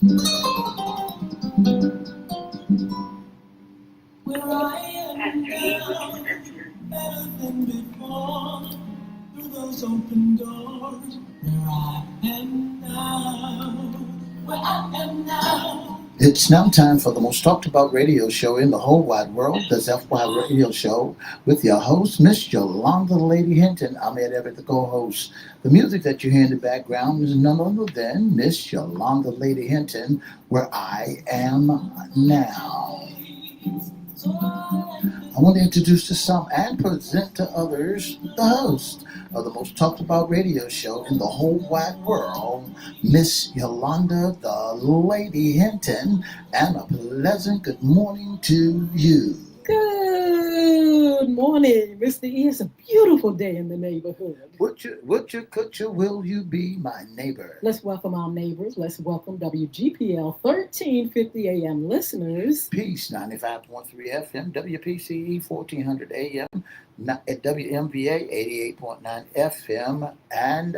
Where I am now, better than before, through those open doors. Where I am now, where I am now. It's now time for the most talked about radio show in the whole wide world, the FY Radio Show, with your host, Miss Yolanda Lady Hinton. I'm Ed Everett, the co-host. The music that you hear in the background is none other than Miss Yolanda Lady Hinton, where I am now. I want to introduce to some and present to others the host of the most talked about radio show in the whole wide world, Miss Yolanda the Lady Hinton, and a pleasant good morning to you. Good morning, Mr. E. It's a beautiful day in the neighborhood. Could you, will you be my neighbor? Let's welcome our neighbors. Let's welcome WGPL 1350 AM listeners. Peace 95.3 FM, WPCE 1400 AM, at WMVA 88.9 FM, and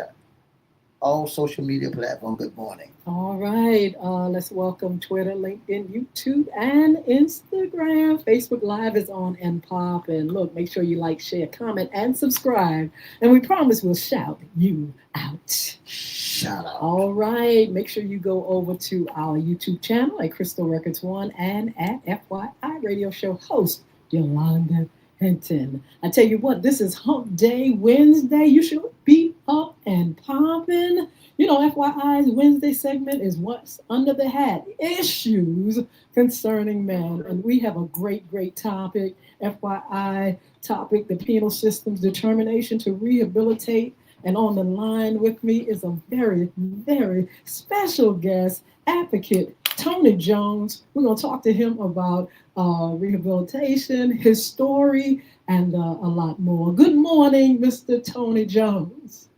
all social media platforms. Good morning. All right. Let's welcome Twitter, LinkedIn, YouTube, and Instagram. Facebook Live is on and pop. And look, make sure you like, share, comment, and subscribe. And we promise we'll shout you out. Shout out. All right. Make sure you go over to our YouTube channel at Crystal Records One and at FYI Radio Show host Yolanda Hinton. I tell you what, this is Hump Day Wednesday. You should be up and popping. You know, FYI's Wednesday segment is what's under the hat, issues concerning men. And we have a great topic. FYI topic, the penal system's determination to rehabilitate. And on the line with me is a very special guest, advocate Tony Jones. We're going to talk to him about rehabilitation, his story, and a lot more. Good morning, Mr. Tony Jones.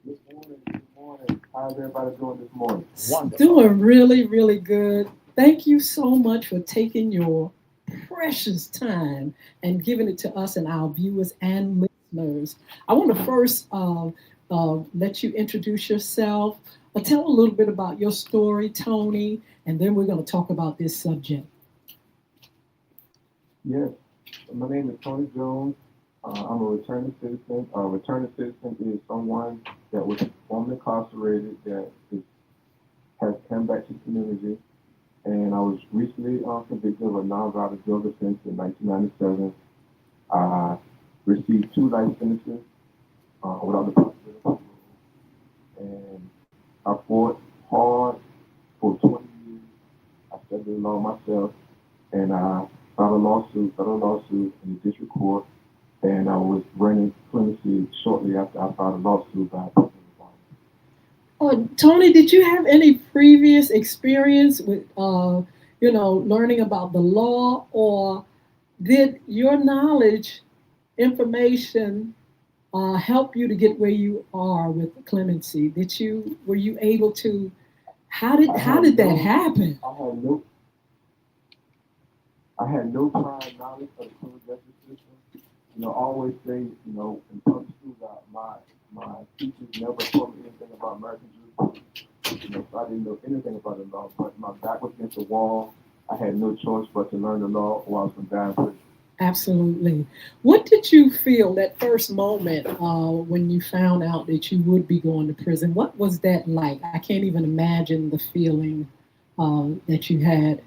Good morning. How's everybody doing this morning? Wonderful. Doing really good. Thank you so much for taking your precious time and giving it to us and our viewers and listeners. I want to first let you introduce yourself. Tell a little bit about your story, Tony, and then we're going to talk about this subject. Yes, my name is Tony Jones. I'm a returning citizen. A returning citizen is someone that was formerly incarcerated has come back to the community. And I was recently convicted of a nonviolent drug offense in 1997. I received 2 life sentences without the possibility of parole. And I fought hard for 20 years. I studied the law myself, and I filed a federal lawsuit in the district court, and I was running clemency shortly after I filed a lawsuit by a Tony, did you have any previous experience with, learning about the law, or did your knowledge, information, help you to get where you are with clemency? Were you able to? How did that happen? I had no prior knowledge of the criminal justice system. I always say, in public school, my teachers never taught me anything about American jurisprudence. So I didn't know anything about the law, but my back was against the wall. I had no choice but to learn the law, or I was going to die in prison. Absolutely. What did you feel that first moment when you found out that you would be going to prison? What was that like? I can't even imagine the feeling that you had.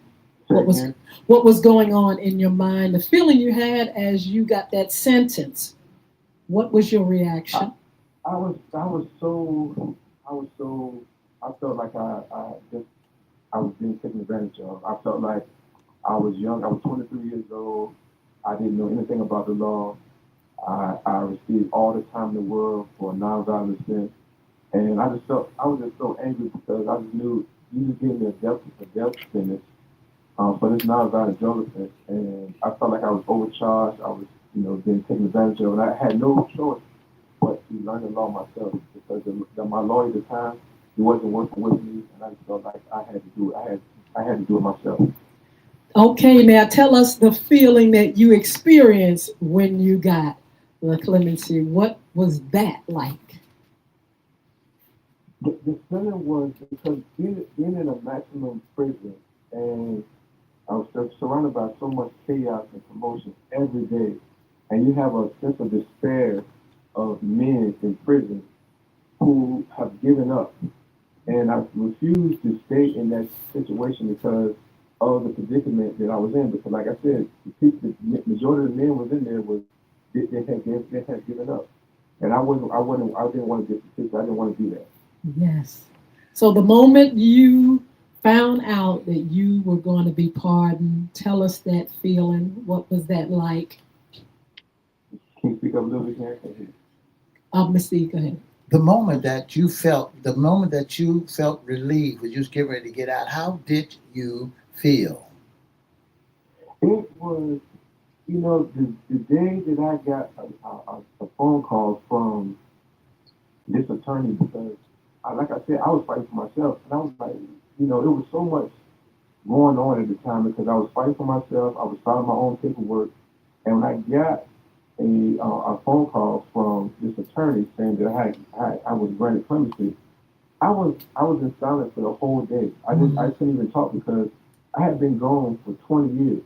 What was going on in your mind? The feeling you had as you got that sentence. What was your reaction? I felt like I was being taken advantage of. I felt like I was young. I was 23 years old. I didn't know anything about the law. I received all the time in the world for a nonviolent offense. And I was just so angry because I just knew you just gave me a death sentence for this nonviolent drug offense. And I felt like I was overcharged. I was, being taken advantage of. And I had no choice but to learn the law myself because my lawyer at the time, he wasn't working with me. And I just felt like I had to do it. I had to do it myself. Okay, now tell us the feeling that you experienced when you got the clemency. What was that like? The feeling was because being in a maximum prison and I was surrounded by so much chaos and commotion every day, and you have a sense of despair of men in prison who have given up, and I refused to stay in that situation because of the predicament that I was in. Because, like I said, the majority of the men was in there was they had given up, and I didn't want to get the I didn't want to do that. Yes. So the moment you found out that you were going to be pardoned, tell us that feeling. What was that like? Can you speak up a little bit here? Miss C, go ahead. the moment that you felt relieved when you was getting ready to get out, how did you feel? It was, the day that I got a phone call from this attorney because, like I said, I was fighting for myself, and I was like, it was so much going on at the time because I was fighting for myself. I was filing my own paperwork, and when I got a phone call from this attorney saying that I was granted clemency, I was in silence for the whole day. I Mhm. couldn't even talk because I had been gone for 20 years,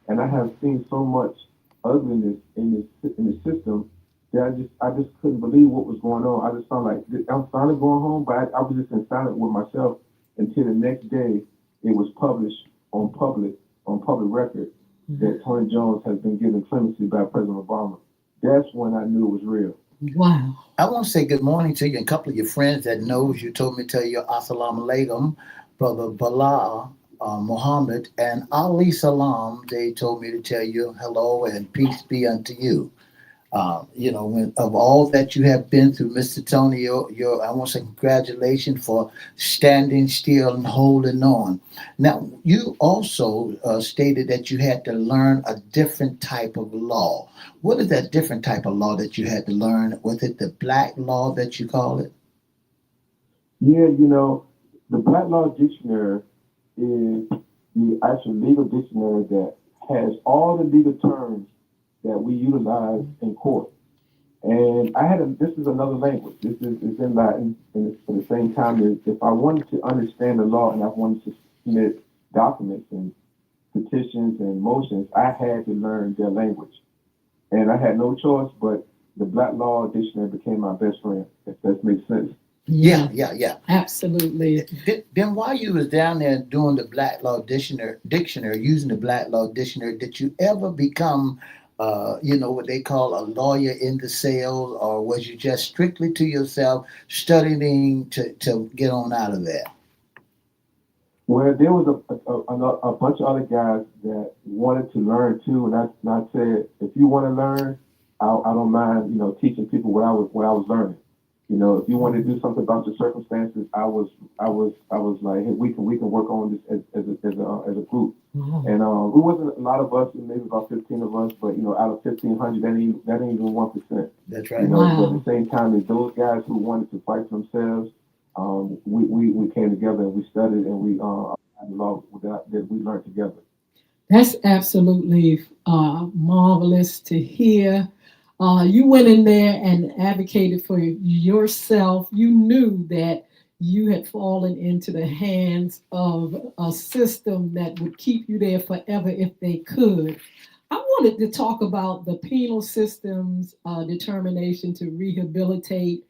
and I have seen so much ugliness in the system that I just couldn't believe what was going on. I just felt like I'm finally going home, but I was just in silence with myself until the next day it was published on public record Mhm. that Tony Jones has been given clemency by President Obama. That's when I knew it was real. Wow. I want to say good morning to you and a couple of your friends that knows you told me to tell you assalamu alaikum, brother Bala Muhammad and Ali Salam. They told me to tell you hello and peace be unto you. When, of all that you have been through, Mr. Tony, I want to say congratulations for standing still and holding on. Now, you also stated that you had to learn a different type of law. What is that different type of law that you had to learn? Was it the black law that you call it? Yeah, the Black Law Dictionary is the actual legal dictionary that has all the legal terms that we utilize in court. And this is another language. This is in Latin, and it's at the same time as if I wanted to understand the law and I wanted to submit documents and petitions and motions, I had to learn their language. And I had no choice, but the Black Law Dictionary became my best friend, if that makes sense. Yeah, Yeah, yeah, yeah. absolutely. Then while you was down there doing the Black Law Dictionary, using the Black Law Dictionary, did you ever become, what they call a lawyer in the sales, or was you just strictly to yourself studying to get on out of there? Well, there was a bunch of other guys that wanted to learn too, and I said, if you want to learn, I don't mind, teaching people what I was learning. If you want to do something about your circumstances, I was like, hey, we can work on this as a group. Wow. And it wasn't a lot of us, maybe about 15 of us, but out of 1,500, that ain't even 1%. That's You right. know, but at Wow. the same time, as those guys who wanted to fight for themselves, we came together and we studied and we applied the law that we learned together. That's absolutely marvelous to hear. You went in there and advocated for yourself. You knew that you had fallen into the hands of a system that would keep you there forever if they could. I wanted to talk about the penal system's determination to rehabilitate,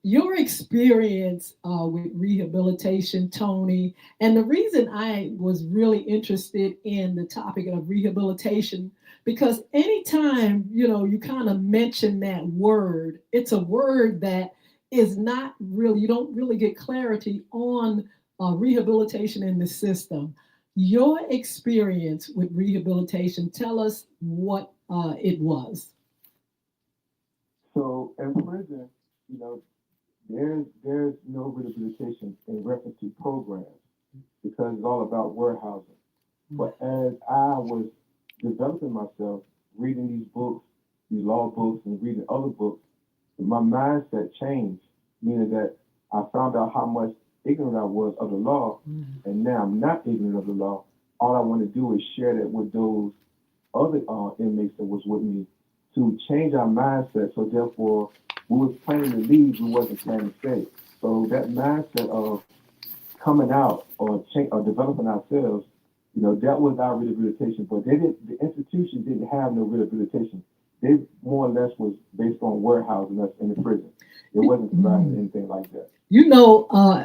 your experience with rehabilitation, Tony. And the reason I was really interested in the topic of rehabilitation, because anytime, you kind of mention that word, it's a word that is not really, you don't really get clarity on rehabilitation in the system. Your experience with rehabilitation, tell us what it was. So in prison, you know, there's no rehabilitation in reference to programs because it's all about warehousing. But as I was developing myself, reading these books, these law books, and reading other books, my mindset changed, meaning that I found out how much ignorant I was of the law, Mm. and now I'm not ignorant of the law. All I want to do is share that with those other inmates that was with me to change our mindset. So therefore, we was planning to leave, we wasn't planning to stay. So that mindset of coming out or developing ourselves, that was our rehabilitation. But the institution didn't have no rehabilitation. They more or less was based on warehousing us in the prison. It wasn't providing anything like that.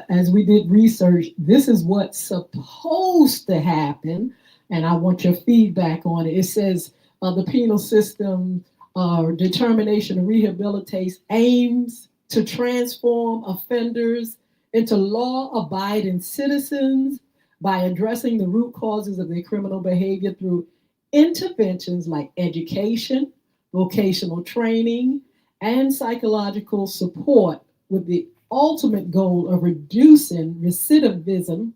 As we did research, this is what's supposed to happen, and I want your feedback on it. It says the penal system determination to rehabilitate aims to transform offenders into law-abiding citizens by addressing the root causes of their criminal behavior through interventions like education, vocational training, and psychological support with the ultimate goal of reducing recidivism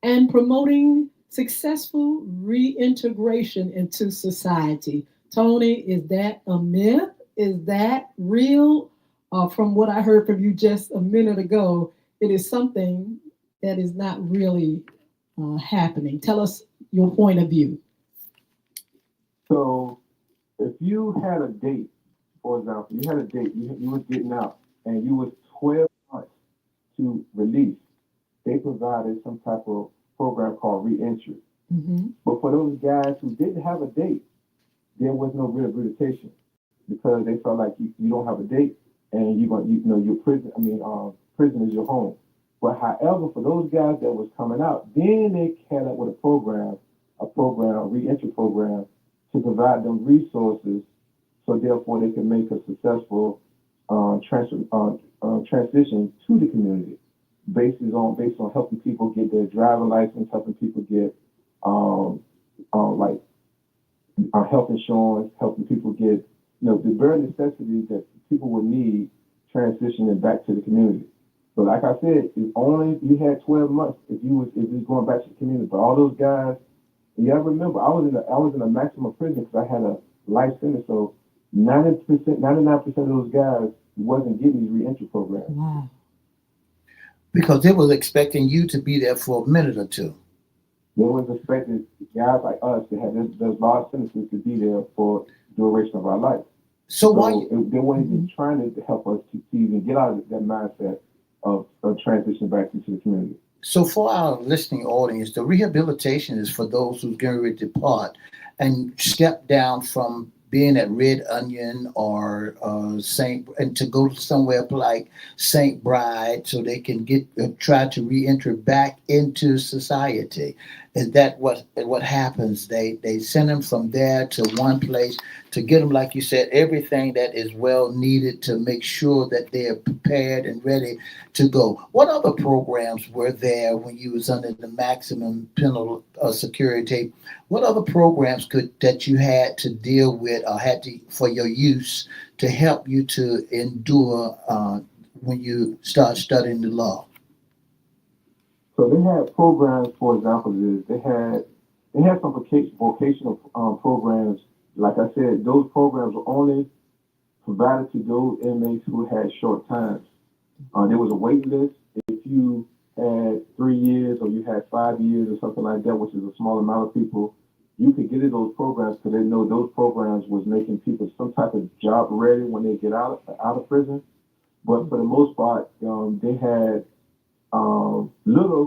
and promoting successful reintegration into society. Tony, is that a myth? Is that real? From what I heard from you just a minute ago, it is something that is not really happening. Tell us your point of view. So if you had a date, for example, you was getting out, and you was 12 months to release, they provided some type of program called reentry. Mm-hmm. But for those guys who didn't have a date, there was no rehabilitation because they felt like you don't have a date and your prison. Prison is your home. But however, for those guys that was coming out, then they came up with a reentry program to provide them resources, so therefore they can make a successful transition to the community, based on helping people get their driver license, helping people get health insurance, helping people get the bare necessities that people would need transitioning back to the community. So like I said, you had 12 months if you was going back to the community. But all those guys, you gotta remember, I was in a maximum prison because I had a life sentence. So 99% of those guys wasn't getting these reentry programs. Wow. Because they was expecting you to be there for a minute or two. They was expecting guys like us to have those large sentences to be there for the duration of our life. So why they weren't even trying to help us to even get out of that mindset of transition back into the community. So for our listening audience, the rehabilitation is for those who's going to depart and step down from being at Red Onion or and to go to somewhere like St. Bride, so they can try to reenter back into society. Is that what happens? They send them from there to one place to get them, like you said, everything that is well needed to make sure that they are prepared and ready to go. What other programs were there when you was under the maximum penal security? What other programs that you had to deal with or for your use to help you to endure when you start studying the law? So they had programs, for example, they had some vocational programs. Like I said, those programs were only provided to those inmates who had short times. There was a wait list. If you had 3 years or you had 5 years or something like that, which is a small amount of people, you could get in those programs because they know those programs was making people some type of job ready when they get out of prison. But for the most part, they had little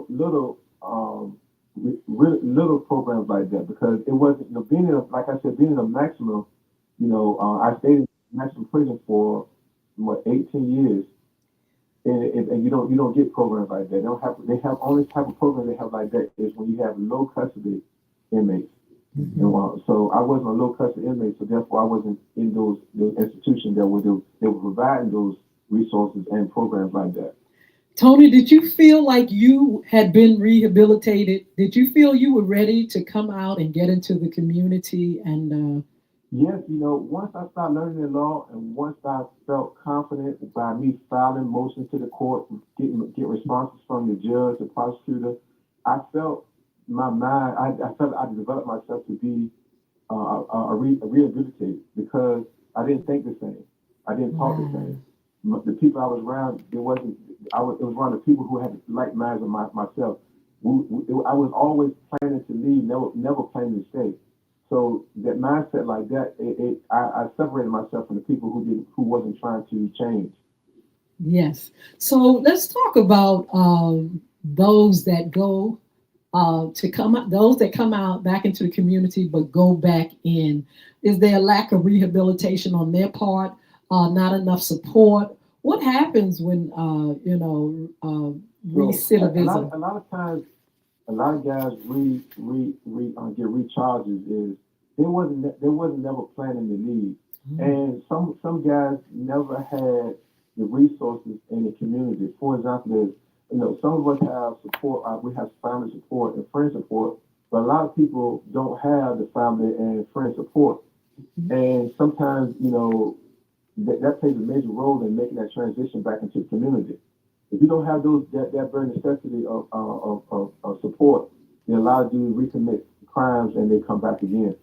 programs like that because it wasn't being in a maximum. I stayed in maximum prison for 18 years, and you don't get programs like that. They have only type of program they have like that is when you have low custody inmates. Mm-hmm. And, so I wasn't a low custody inmate, so therefore I wasn't in those institutions that were providing those resources and programs like that. Tony, did you feel like you had been rehabilitated? Did you feel you were ready to come out and get into the community? And yes, once I started learning the law and once I felt confident by me filing motions to the court, get responses from the judge, the prosecutor, I felt my mind. I felt I developed myself to be rehabilitated because I didn't think the same. I didn't talk the same. The people I was around, it was around the people who had like minds of myself. I was always planning to leave, never planning to stay. So that mindset like that, I separated myself from the people who wasn't trying to change. Yes. So let's talk about those that go to come out, those that come out back into the community but go back in. Is there a lack of rehabilitation on their part? Not enough support? What happens when So recidivism? a lot of times, a lot of guys get recharges is they wasn't never planning to leave, Mm. and some guys never had the resources in the community. For example, there's, some of us have support. We have family support and friend support, but a lot of people don't have the family and friend support, and sometimes that plays a major role in making that transition back into the community. If you don't have that very necessity of support, then a lot of dudes recommit crimes and they come back again.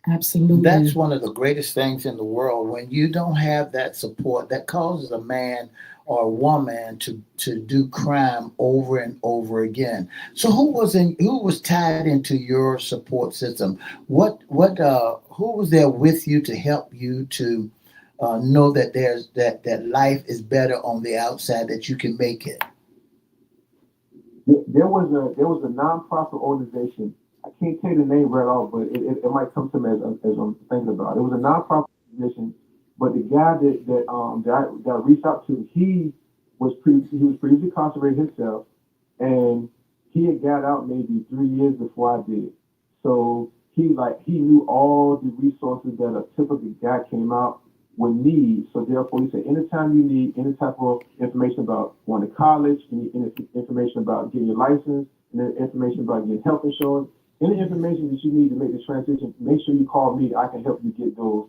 That's Absolutely. one of the greatest things in the world. When you don't have that support, that causes a man or a woman to do crime over and over again. So who was tied into your support system? What who was there with you to help you to know that that life is better on the outside, that you can make it? There was a nonprofit organization. I can't tell you the name right off, but it might come to me as I'm thinking about it. It was a nonprofit organization, but the guy that I reached out to, he was previously incarcerated himself, and he had got out maybe 3 years before I did. So he knew all the resources that a typical guy came out would need. So therefore, he said, anytime you need any type of information about going to college, you need any information about getting your license, any information about getting health insurance, any information that you need to make the transition, make sure you call me. I can help you get those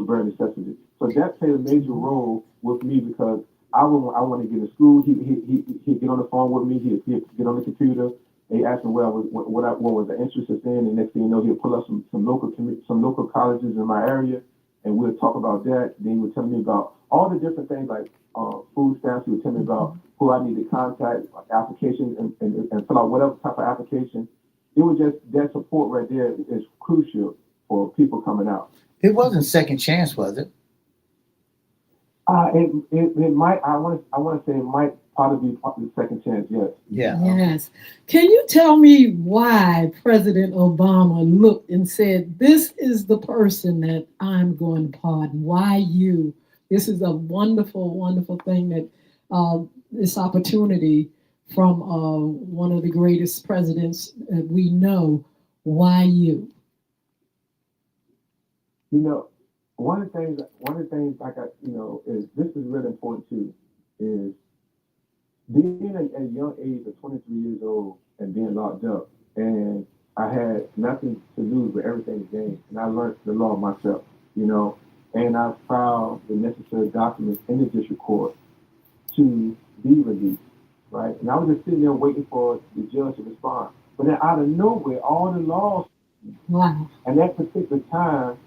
very necessities. So that played a major role with me because I want to get to school. He'd get on the phone with me. He'd get on the computer. They asked me what was the interest in, and next thing you know, he'll pull up some local colleges in my area, and we'll talk about that. Then he would tell me about all the different things like food stamps. He would tell me about who I need to contact, like applications, and fill out whatever type of application. It was just that support right there is crucial for people coming out. It wasn't second chance, was it? It might. I want to say it might probably be part of the second chance. Yes. Yeah. Okay. Yes. Can you tell me why President Obama looked and said, "This is the person that I'm going to pardon"? Why you? This is a wonderful, wonderful thing that this opportunity from one of the greatest presidents that we know. Why you? You know, one of the things like is this is really important too, is being at a young age of 23 years old and being locked up, and I had nothing to lose but everything to gain, and I learned the law myself, you know, and I filed the necessary documents in the district court to be released, right? And I was just sitting there waiting for the judge to respond, but then out of nowhere, all the laws, Wow. and that particular time,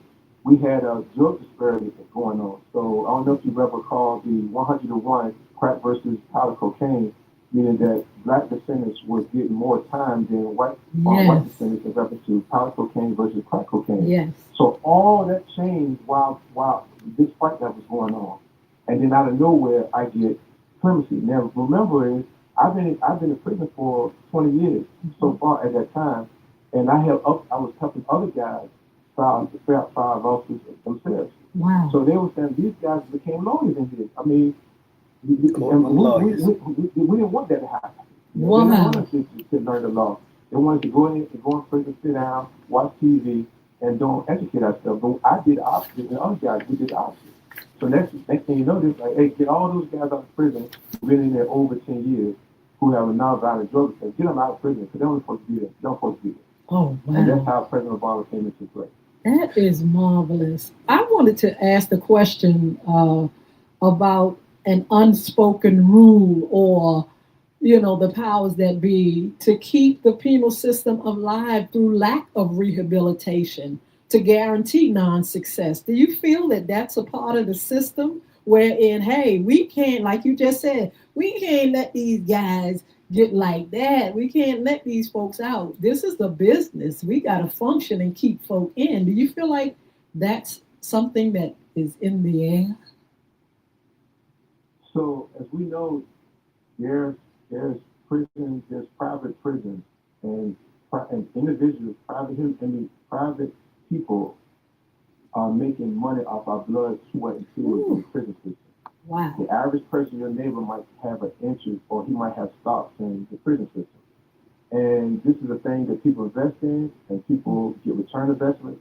we had a drug disparity going on. So I don't know if you've ever called the 100 to 1 crack versus powder cocaine, meaning that black defendants was getting more time than white Yes. defendants in reference to powder cocaine versus crack cocaine. Yes. So all that changed while this fight that was going on. And then out of nowhere I get clemency. Now remember is I've been in prison for 20 years so far at that time, and I was helping other guys file lawsuits themselves. Wow. So they were saying these guys became lawyers in here. I mean, Courtroom lawyers. we didn't want that to happen. They didn't want Wow. us to learn the law. They wanted to go in prison, sit down, watch TV, and don't educate ourselves. But I did the opposite, and other guys we did the opposite. So next thing you know, this like, hey, get all those guys out of prison who've been in there over 10 years, who have a nonviolent drug offense, get them out of prison because they don't supposed to be there. They don't supposed to be there. Oh, And that's wow. how President Obama came into play. That is marvelous. I wanted to ask the question about an unspoken rule or, the powers that be to keep the penal system alive through lack of rehabilitation to guarantee non success. Do you feel that that's a part of the system wherein, hey, we can't, like you just said, we can't let these guys get like that. We can't let these folks out. This is the business. We got to function and keep folk in. Do you feel like that's something that is in the air? So as we know, there's prisons, there's private prisons, and and individuals, private people are making money off our blood, sweat, and tears in the prison system. Wow. The average person, your neighbor, might have an interest, or he might have stocks in the prison system. And this is a thing that people invest in, and people get return investment.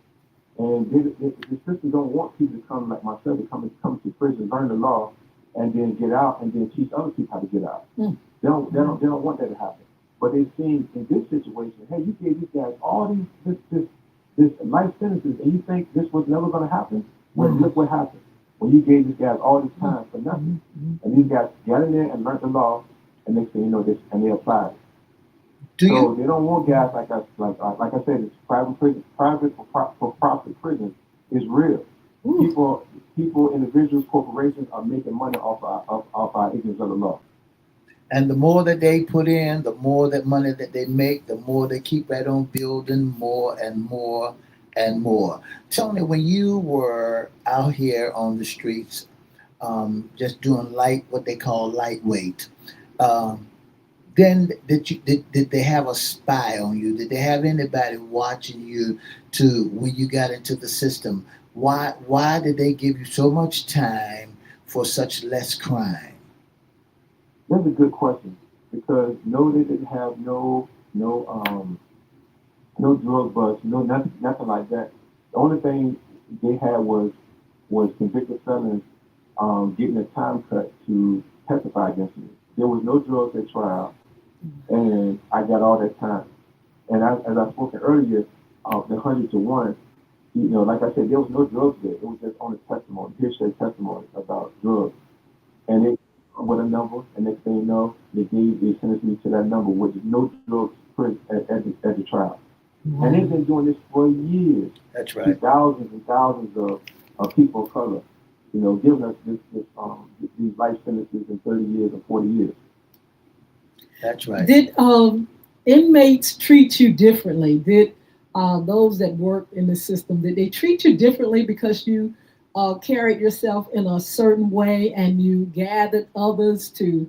And the system don't want people to come like myself to come to prison, learn the law, and then get out, and then teach other people how to get out. They don't want that to happen. But they've seen in this situation, hey, you gave these guys all this life sentences, and you think this was never going to happen? Well, look what happened. When you gave these guys all this time for nothing, and these guys got in there and learned the law, and next thing you know, and they applied it. So they don't want guys like us, like I said, it's private prison, private for profit prison is real. People, individuals, corporations are making money off our ignorance of the law. And the more that they put in, the more that money that they make, the more they keep right on building more and more and more. Tell me, when you were out here on the streets, just doing what they call lightweight, then did they have a spy on you? Did they have anybody watching you when you got into the system? Why did they give you so much time for such less crime? That's a good question, because no, they didn't have no drug bust, nothing like that. The only thing they had was convicted felons getting a time cut to testify against me. There was no drugs at trial, and I got all that time. And as I spoke earlier, the 100 to 1, like I said, there was no drugs there. It was just only testimony, hearsay testimony about drugs. And they with a number, and next thing you know, they sentenced me to that number with no drugs at the trial. And they've been doing this for years. That's right. Thousands and thousands of people of color, giving us these life sentences in 30 years or 40 years. That's right. Did inmates treat you differently? Did those that work in the system, did they treat you differently because you carried yourself in a certain way, and you gathered others to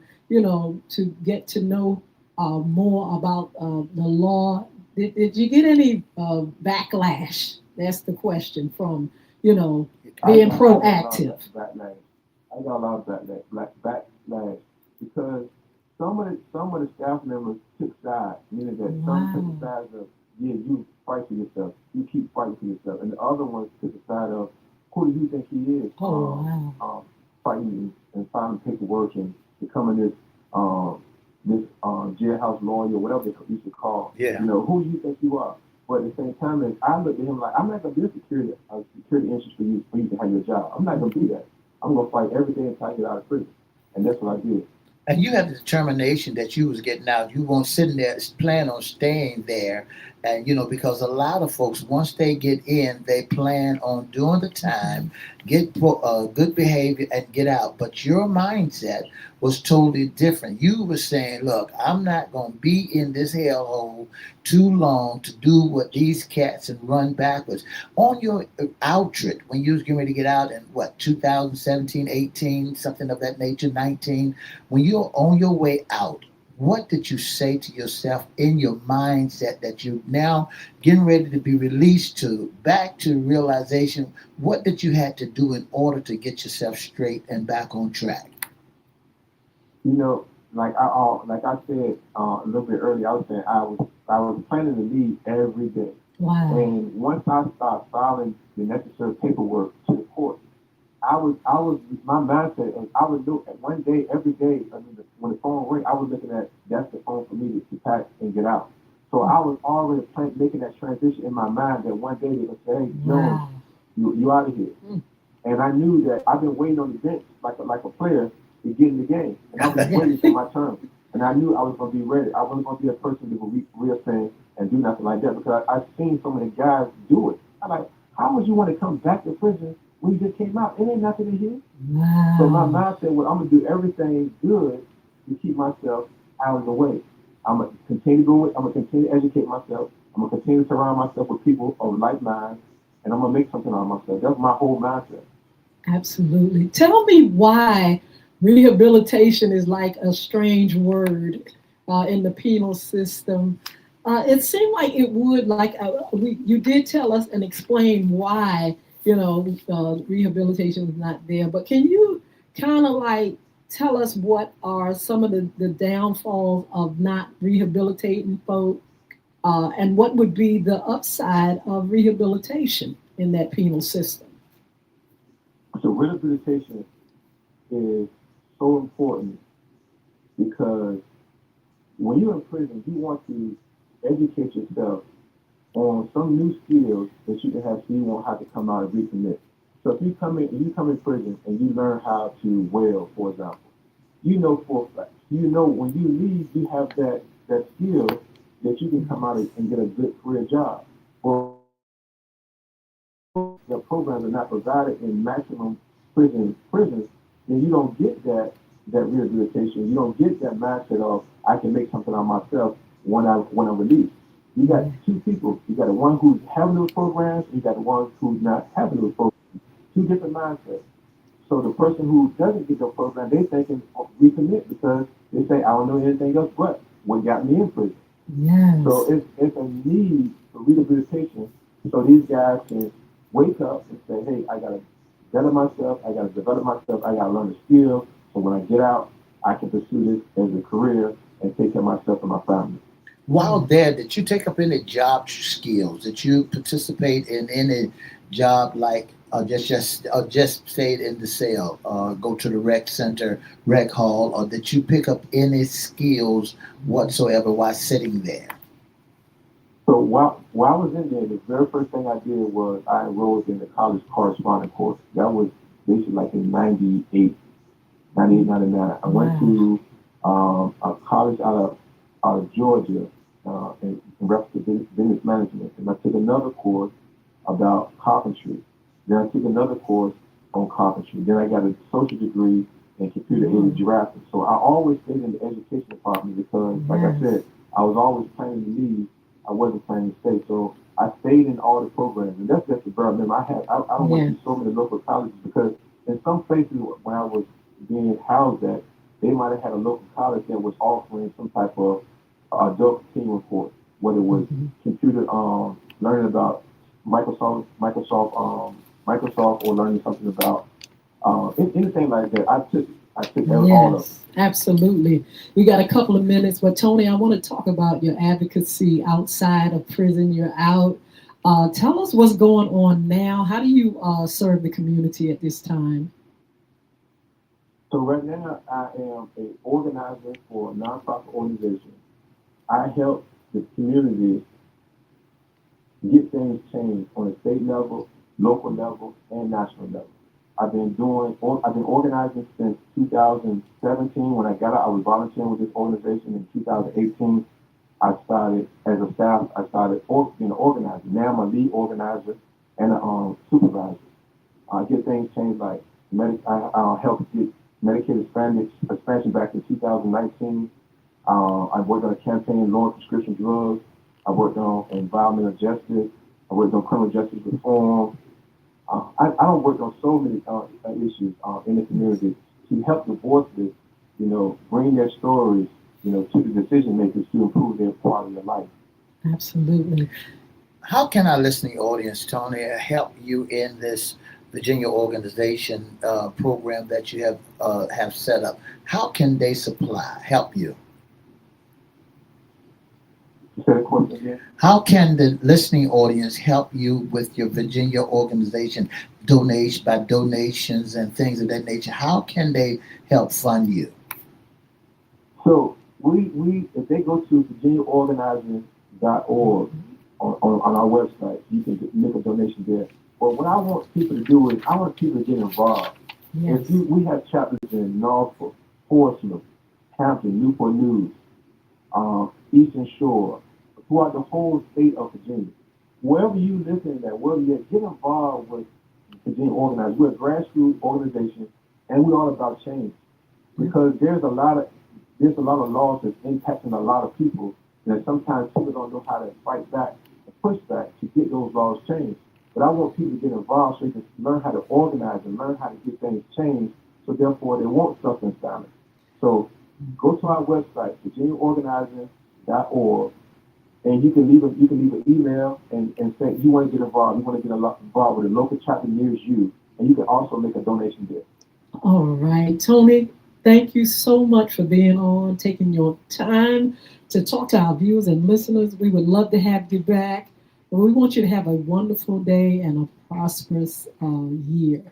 get to know more about the law? Did you get any backlash? That's the question from being proactive. I got a lot of backlash because some of the staff members took sides, meaning that some took the sides of, you fight for yourself, you keep fighting for yourself, and the other ones took the side of, who do you think he is? Fighting and filing paperwork and becoming this jailhouse lawyer, whatever they used to call. Yeah. Who do you think you are? But at the same time, I looked at him like, I'm not gonna be a security interest for you to have your job. I'm not gonna do that. I'm gonna fight every day until I get out of prison, and that's what I did. And you had the determination that you was getting out. You weren't sitting there plan on staying there. And, because a lot of folks, once they get in, they plan on doing the time, get good behavior, and get out. But your mindset was totally different. You were saying, look, I'm not going to be in this hellhole too long to do what these cats and run backwards. On your out trip, when you was getting ready to get out in 2017, 18, something of that nature, 19, when you're on your way out, what did you say to yourself in your mindset that you now getting ready to be released to, back to realization? What did you have to do in order to get yourself straight and back on track? Like I said a little bit earlier, I was saying I was planning to leave every day. Wow. And once I started filing the necessary paperwork to the court, my mindset, and I would look at one day, every day, when the phone rang, I was looking at, that's the phone for me to pack and get out. So I was already making that transition in my mind that one day they would say, hey, Jones, you out of here. And I knew that I've been waiting on the bench like a player to get in the game. And I was waiting for my turn. And I knew I was going to be ready. I wasn't going to be a person that would real thing and do nothing like that, because I've seen so many guys do it. I'm like, how would you want to come back to prison when you just came out? It ain't nothing in here. Wow. So my mindset was, I'm going to do everything good to keep myself out of the way. I'm going to continue to educate myself. I'm going to continue to surround myself with people of like minds, and I'm going to make something out of myself. That's my whole mindset. Absolutely. Tell me why Rehabilitation is like a strange word in the penal system. It seemed like it would, like you did tell us and explain why, rehabilitation is not there. But can you kind of like tell us what are some of the downfalls of not rehabilitating folk, and what would be the upside of rehabilitation in that penal system? So rehabilitation is so important because when you're in prison, you want to educate yourself on some new skills that you can have so you won't have to come out and recommit. So if you come in prison and you learn how to weld, for example, you know for a fact, you know when you leave, you have that skill that you can come out and get a good career job. Or the programs are not provided in maximum prisons, then you don't get that rehabilitation. You don't get that mindset of I can make something of myself when I'm released. You got two people. You got the one who's having those programs, and you got the one who's not having those programs. Two different mindsets. So the person who doesn't get the program, they thinking recommit because they say I don't know anything else but what got me in prison. Yes. So it's a need for rehabilitation so these guys can wake up and say, hey, I got to better myself, I got to develop myself, I got to learn the skills so when I get out, I can pursue this as a career and take care of myself and my family. While there, did you take up any job skills? Did you participate in any job like just stayed in the cell, go to the rec center, rec hall, or did you pick up any skills whatsoever while sitting there? So while I was in there, the very first thing I did was I enrolled in the college corresponding course. That was basically like in 98, 99. I went Wow. to a college out of Georgia in reference to business management. And I took another course about carpentry. Then I took another course on carpentry. Then I got a social degree in computer aided drafting. So I always stayed in the education department because, like I Yes. said, I was always planning to leave. I wasn't planning to stay. So I stayed in all the programs. And that's just the bare minimum. I don't went Yeah. to so many local colleges because in some places when I was being housed at, they might have had a local college that was offering some type of adult team course, whether it was Mhm. computer learning about Microsoft, or learning something about anything like that. I took all of them. Yes, absolutely. We got a couple of minutes, but Tony, I want to talk about your advocacy outside of prison. You're out. Tell us what's going on now. How do you serve the community at this time? So right now, I am a organizer for a nonprofit organization. I help the community get things changed on a state level, local level, and national level. I've been organizing since 2017. When I got out, I was volunteering with this organization in 2018. I started as a staff. I started being an organizer. Now I'm a lead organizer and a supervisor. I get things changed like I helped get Medicaid expansion back in 2019. I worked on a campaign lowering prescription drugs. I worked on environmental justice. I worked on criminal justice reform. I don't work on so many issues in the community to help the voiceless, bring their stories, to the decision makers to improve their quality of life. Absolutely. How can our listening audience, Tony, help you in this Virginia organization program that you have set up? How can they help you? You said a question again? How can the listening audience help you with your Virginia organization donation by donations and things of that nature? How can they help fund you? So we if they go to virginiaorganizing.org on our website, you can make a donation there. But what I want people to do is I want people to get involved. If Yes. you we have chapters in Norfolk, Portsmouth, Hampton, Newport News, Eastern Shore, throughout the whole state of Virginia. Wherever you listen at, wherever you get involved with Virginia Organized. We're a grassroots organization, and we're all about change because there's a lot of laws that's impacting a lot of people that sometimes people don't know how to fight back and push back to get those laws changed. But I want people to get involved so they can learn how to organize and learn how to get things changed so therefore they won't suffer in silence. So go to our website, virginiaorganizing.org, and you can leave an email and say you want to get involved. You want to get involved with a local chapter nearest you, and you can also make a donation there. All right, Tony, thank you so much for being on, taking your time to talk to our viewers and listeners. We would love to have you back. And we want you to have a wonderful day and a prosperous year.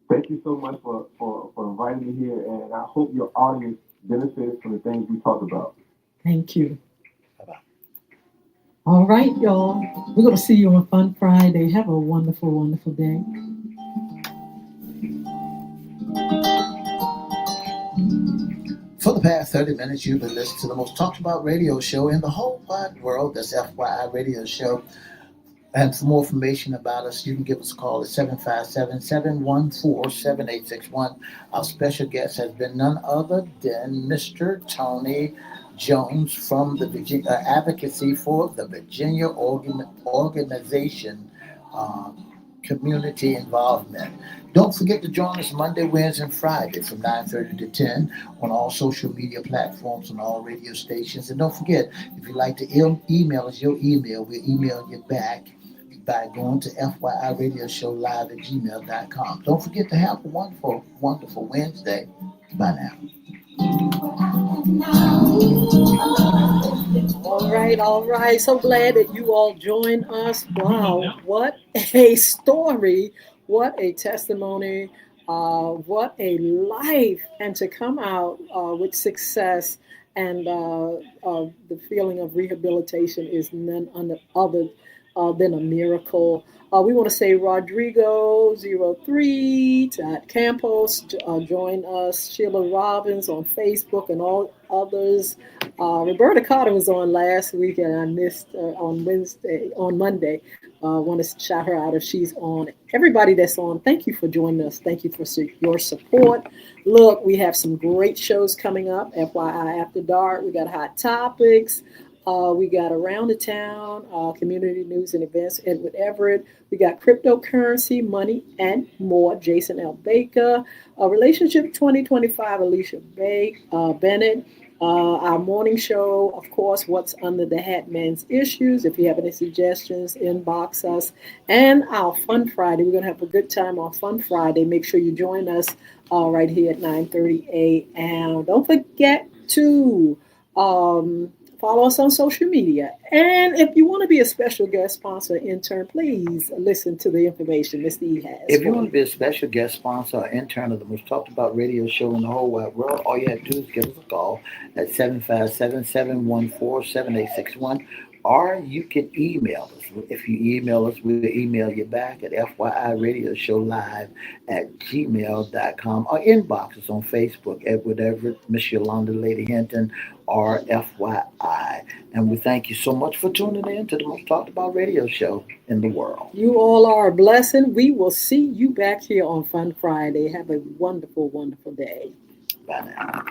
Thank you so much for inviting me here, and I hope your audience benefits from the things we talked about. Thank you. All right, y'all. We're going to see you on Fun Friday. Have a wonderful, wonderful day. For the past 30 minutes, you've been listening to the most talked about radio show in the whole wide world. That's FYI Radio Show. And for more information about us, you can give us a call at 757-714-7861. Our special guest has been none other than Mr. Tony Jones from the Virginia Advocacy for the Virginia Organization Community Involvement. Don't forget to join us Monday, Wednesday, and Friday from 9:30 to 10 on all social media platforms and all radio stations. And don't forget, if you'd like to email us your email, we'll email you back by going to FYIRadiosHowLive@gmail.com. Don't forget to have a wonderful, wonderful Wednesday. Bye now. All right. So glad that you all joined us. Wow, what a story. What a testimony. What a life. And to come out with success and the feeling of rehabilitation is none other than a miracle. We want to say Rodrigo03.Campos join us. Sheila Robbins on Facebook and all others. Roberta Carter was on last week and I missed on Monday. Want to shout her out if she's on. Everybody that's on, thank you for joining us. Thank you for your support. Look, we have some great shows coming up. FYI After Dark. We got Hot Topics. We got Around the Town, community news and events, Edward Everett. We got cryptocurrency, money, and more. Jason L. Baker. Relationship 2025, Alicia Bennett. Our morning show, of course, What's Under the Hat Men's Issues. If you have any suggestions, inbox us. And our Fun Friday. We're going to have a good time on Fun Friday. Make sure you join us right here at 9:30 a.m. Don't forget to follow us on social media. And if you want to be a special guest sponsor intern, please listen to the information Mr. E has. If you want to be a special guest sponsor or intern of the most talked about radio show in the whole wide world, all you have to do is give us a call at 757-714-7861. Or you can email us. If you email us, we'll email you back at FYIRadiosHowLive@gmail.com or inbox us on Facebook, Edward Everett, Miss Yolanda, Lady Hinton, or FYI. And we thank you so much for tuning in to the most talked about radio show in the world. You all are a blessing. We will see you back here on Fun Friday. Have a wonderful, wonderful day. Bye now.